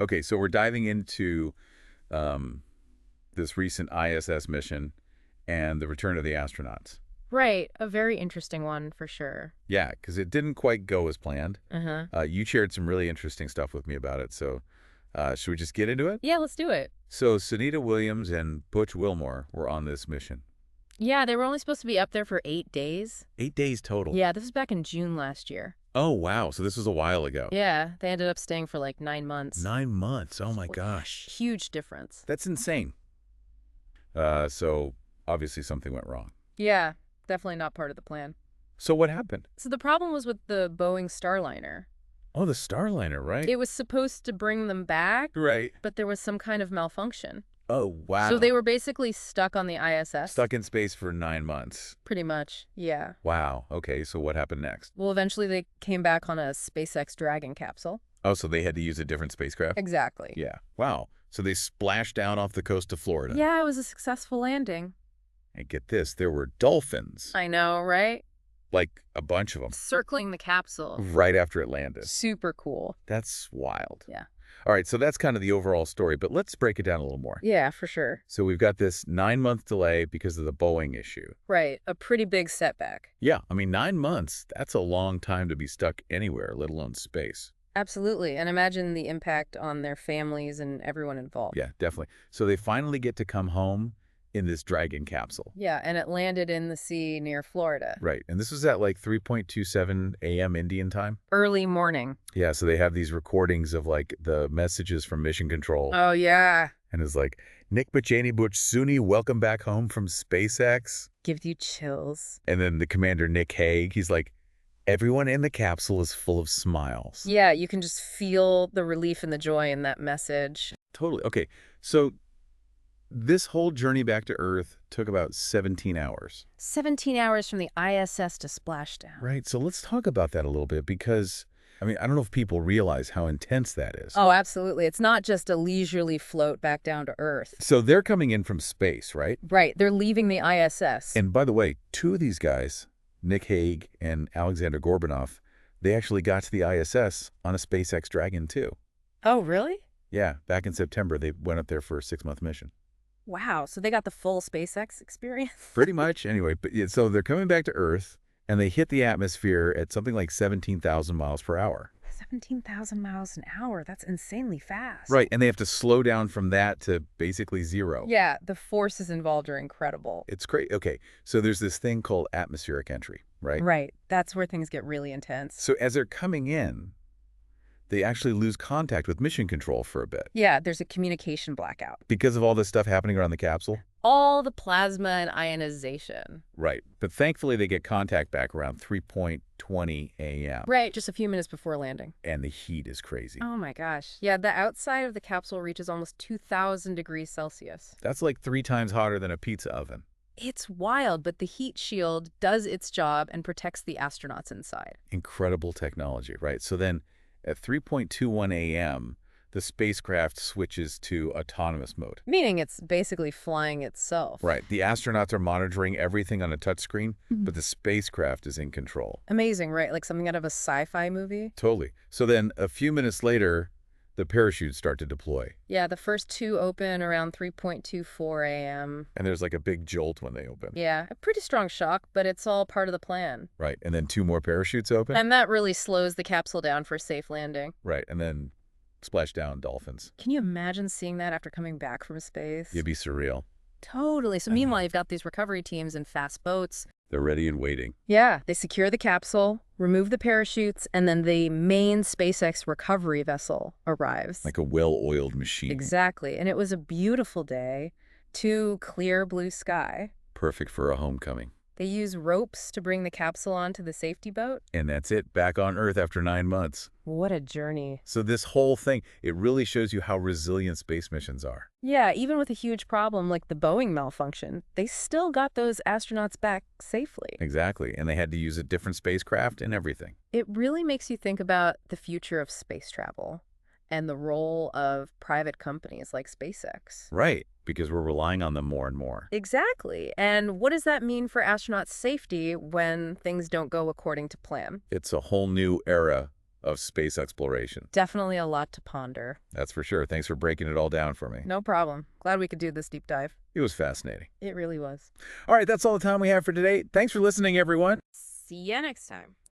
Okay, so we're diving into um, this recent ISS mission and the return of the astronauts. Right. A very interesting one for sure. Yeah, because it didn't quite go as planned. Uh-huh. You shared some really interesting stuff with me about it, so should we just get into it? Yeah, let's do it. So Sunita Williams and Butch Wilmore were on this mission. Yeah, they were only supposed to be up there for 8 days. 8 days total. Yeah, this was back in June last year. Oh, wow. So this was a while ago. Yeah, they ended up staying for like 9 months. 9 months. Oh, my gosh. Huge difference. That's insane. So obviously something went wrong. Yeah, definitely not part of the plan. So what happened? So the problem was with the Boeing Starliner. Oh, the Starliner, right? It was supposed to bring them back, Right. but there was some kind of malfunction. Oh, wow. So they were basically stuck on the ISS. stuck in space for 9 months. Pretty much, yeah. Wow. Okay, so what happened next? Well, eventually they came back on a SpaceX Dragon capsule. Oh, so they had to use a different spacecraft? Exactly. Yeah. Wow. So they splashed down off the coast of Florida. Yeah, it was a successful landing. And get this, there were dolphins. I know, right? Like a bunch of them. Circling the capsule. Right after it landed. Super cool. That's wild. Yeah. All right, so that's kind of the overall story, but let's break it down a little more. Yeah, for sure. So we've got this 9-month delay because of the Boeing issue. Right. A pretty big setback. Yeah, I mean, 9 months, that's a long time to be stuck anywhere, let alone space. Absolutely. And imagine the impact on their families and everyone involved. Yeah, definitely. So they finally get to come home in this Dragon capsule. Yeah, and it landed in the sea near Florida. Right, and this was at like 3:27 a.m. Indian time. Early morning. Yeah, so they have these recordings of like the messages from Mission Control. Oh, yeah. And it's like, Nick Bachaney Butch Suni, welcome back home from SpaceX. Gives you chills. And then the commander, Nick Hague, he's like, everyone in the capsule is full of smiles. Yeah, you can just feel the relief and the joy in that message. Totally. Okay, so this whole journey back to Earth took about 17 hours. 17 hours from the ISS to splashdown. Right, so let's talk about that a little bit because, I mean, I don't know if people realize how intense that is. Oh, absolutely. It's not just a leisurely float back down to Earth. So they're coming in from space, right? Right. They're leaving the ISS. And by the way, two of these guys, Nick Hague and Alexander Gorbunov, they actually got to the ISS on a SpaceX Dragon too. Oh, really? Yeah, back in September, they went up there for a 6-month mission. Wow. So they got the full SpaceX experience? Pretty much, anyway. But yeah, so they're coming back to Earth, and they hit the atmosphere at something like 17,000 miles per hour. 17,000 miles an hour. That's insanely fast. Right, and they have to slow down from that to basically zero. Yeah, the forces involved are incredible. It's great. Okay, so there's this thing called atmospheric entry, right? Right. That's where things get really intense. So as they're coming in, they actually lose contact with Mission Control for a bit. Yeah, there's a communication blackout. Because of all this stuff happening around the capsule? All the plasma and ionization. Right. But thankfully, they get contact back around 3:20 a.m. Right, just a few minutes before landing. And the heat is crazy. Oh my gosh. Yeah, the outside of the capsule reaches almost 2,000 degrees Celsius. That's like 3 times hotter than a pizza oven. It's wild, but the heat shield does its job and protects the astronauts inside. Incredible technology, right? So then at 3:21 a.m., the spacecraft switches to autonomous mode. Meaning it's basically flying itself. Right. The astronauts are monitoring everything on a touchscreen, but the spacecraft is in control. Amazing, right? Like something out of a sci-fi movie? Totally. So then a few minutes later, the parachutes start to deploy. Yeah, the first two open around 3:24 a.m. And there's like a big jolt when they open. Yeah, a pretty strong shock, but it's all part of the plan. Right. And then 2 more parachutes open. And that really slows the capsule down for a safe landing. Right. And then splash down dolphins. Can you imagine seeing that after coming back from space? It'd be surreal. Totally. So meanwhile, you've got these recovery teams in fast boats. They're ready and waiting. Yeah, they secure the capsule, remove the parachutes, and then the main SpaceX recovery vessel arrives. Like a well-oiled machine. Exactly. And it was a beautiful day, to clear blue sky. Perfect for a homecoming. They use ropes to bring the capsule onto the safety boat. And that's it, back on Earth after 9 months. What a journey. So this whole thing, it really shows you how resilient space missions are. Yeah, even with a huge problem like the Boeing malfunction, they still got those astronauts back safely. Exactly, and they had to use a different spacecraft and everything. It really makes you think about the future of space travel and the role of private companies like SpaceX. Right, because we're relying on them more and more. Exactly. And what does that mean for astronauts' safety when things don't go according to plan? It's a whole new era of space exploration. Definitely a lot to ponder. That's for sure. Thanks for breaking it all down for me. No problem. Glad we could do this deep dive. It was fascinating. It really was. All right, that's all the time we have for today. Thanks for listening, everyone. See ya next time.